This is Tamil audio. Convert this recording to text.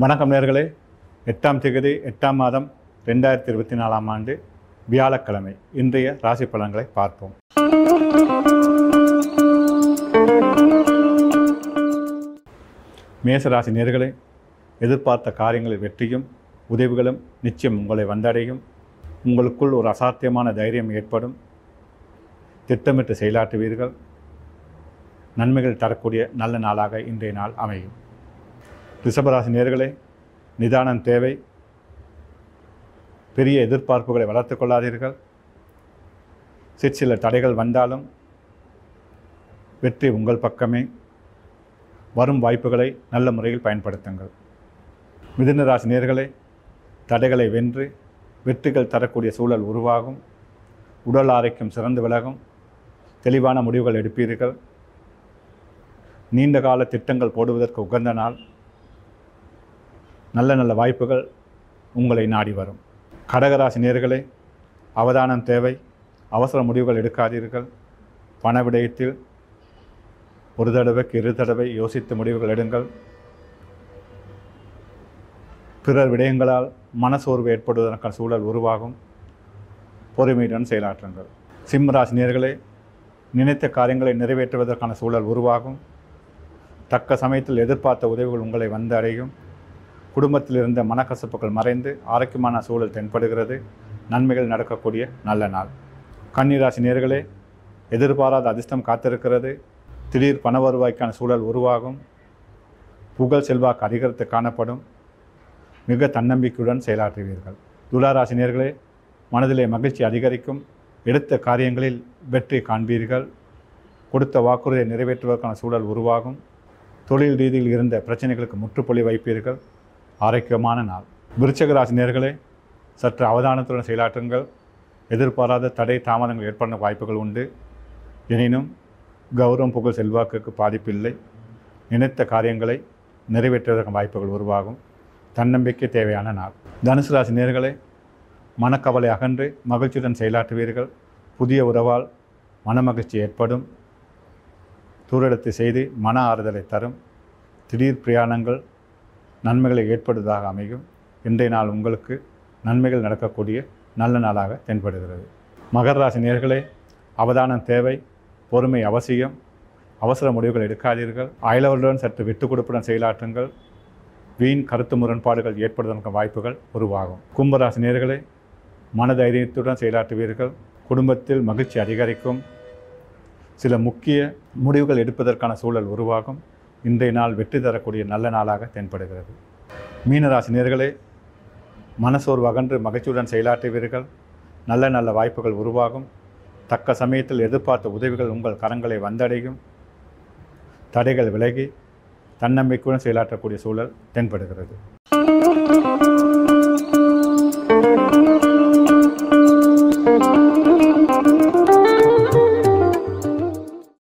வணக்கம் நேயர்களே. 8ஆம் தேதி 8ஆம் மாதம் 2024ஆம் ஆண்டு வியாழக்கிழமை இன்றைய ராசி பலன்களை பார்ப்போம். மேசராசி நேயர்களே, எதிர்பார்த்த காரியங்களில் வெற்றியும் உதவிகளும் நிச்சயம் உங்களை வந்தடையும். உங்களுக்குள் ஒரு அசாத்தியமான தைரியம் ஏற்படும். திட்டமிட்டு செயலாற்றுவீர்கள். நன்மைகள் தரக்கூடிய நல்ல நாளாக இன்றைய நாள் அமையும். ரிஷபராசி நேயர்களே, நிதானம் தேவை. பெரிய எதிர்பார்ப்புகளை வளர்த்து கொள்ளாதீர்கள். சிற்சில தடைகள் வந்தாலும் வெற்றி உங்கள் பக்கமே. வரும் வாய்ப்புகளை நல்ல முறையில் பயன்படுத்துங்கள். மிதுன ராசி நேயர்களே, தடைகளை வென்று வெற்றிகள் தரக்கூடிய சூழல் உருவாகும். உடல் ஆரோக்கியம் சிறந்து விலகும். தெளிவான முடிவுகள் எடுப்பீர்கள். நீண்ட கால திட்டங்கள் போடுவதற்கு உகந்த நாள். நல்ல நல்ல வாய்ப்புகள் உங்களை நாடி வரும். கடகராசி நேயர்களே, அவதானம் தேவை. அவசர முடிவுகள் எடுக்காதீர்கள். பண விடயத்தில் ஒரு தடவைக்கு 2 தடவை யோசித்து முடிவுகள் எடுங்கள். பிறர் விடயங்களால் மனசோர்வு ஏற்படுவதற்கான சூழல் உருவாகும். பொறுமையுடன் செயலாற்றுங்கள். சிம்மராசி நேயர்களே, நினைத்த காரியங்களை நிறைவேற்றுவதற்கான சூழல் உருவாகும். தக்க சமயத்தில் எதிர்பார்த்த உதவிகள் உங்களை வந்து அடையும். குடும்பத்தில் இருந்த மனக்கசப்புகள் மறைந்து ஆரோக்கியமான சூழல் தென்படுகிறது. நன்மைகள் நடக்கக்கூடிய நல்ல நாள். கன்னிராசி நேயர்களே, எதிர்பாராத அதிர்ஷ்டம் காத்திருக்கிறது. திடீர் பண வருவாய்க்கான சூழல் உருவாகும். புகழ் செல்வாக்கு அதிகரித்து காணப்படும். மிக தன்னம்பிக்கையுடன் செயலாற்றுவீர்கள். துளாராசி நேயர்களே, மனதிலே மகிழ்ச்சி அதிகரிக்கும். எடுத்த காரியங்களில் வெற்றி காண்பீர்கள். கொடுத்த வாக்குறுதியை நிறைவேற்றுவதற்கான சூழல் உருவாகும். தொழில் ரீதியில் இருந்த பிரச்சனைகளுக்கு முற்றுப்புள்ளி வைப்பீர்கள். ஆரோக்கியமான நாள். விருச்சிக ராசி நேயர்களே, சற்று அவதானத்துடன் செயலாற்றுங்கள். எதிர்பாராத தடை தாமதங்கள் ஏற்பட வாய்ப்புகள் உண்டு. எனினும் கௌரவம் புகழ் செல்வாக்குக்கு பாதிப்பில்லை. நினைத்த காரியங்களை நிறைவேற்றுவதற்கு வாய்ப்புகள் உருவாகும். தன்னம்பிக்கை தேவையான நாள். தனுசு ராசி நேயர்களே, மனக்கவலை அகன்று மகிழ்ச்சியுடன் செயலாற்றுவீர்கள். புதிய உறவால் மனமகிழ்ச்சி ஏற்படும். தூரெடுத்து செய்து மன ஆறுதலை தரும். திடீர் பிரயாணங்கள் நன்மைகளை ஏற்படுவதாக அமையும். இன்றைய நாள் உங்களுக்கு நன்மைகள் நடக்கக்கூடிய நல்ல நாளாக தென்படுகிறது. மகர ராசி நேயர்களே, அவதானம் தேவை. பொறுமை அவசியம். அவசர முடிவுகள் எடுக்காதீர்கள். அயலவர்களுடன் சற்று விட்டு கொடுப்புடன் செயலாற்றுங்கள். வீண் கருத்து முரண்பாடுகள் ஏற்படுவதற்கு வாய்ப்புகள் உருவாகும். கும்பராசி நேயர்களே, மனதைரியத்துடன் செயலாற்றுவீர்கள். குடும்பத்தில் மகிழ்ச்சி அதிகரிக்கும். சில முக்கிய முடிவுகள் எடுப்பதற்கான சூழல் உருவாகும். இன்றைய நாள் வெற்றி தரக்கூடிய நல்ல நாளாக தென்படுகிறது. மீனராசி நேயர்களே, மனசோர்வு அகன்று மகிழ்ச்சியுடன் செயலாற்றுவீர்கள். நல்ல நல்ல வாய்ப்புகள் உருவாகும். தக்க சமயத்தில் எதிர்பார்த்த உதவிகள் உங்கள் கரங்களை வந்தடையும். தடைகள் விலகி தன்னம்பிக்கையுடன் செயலாற்றக்கூடிய சூழல் தென்படுகிறது.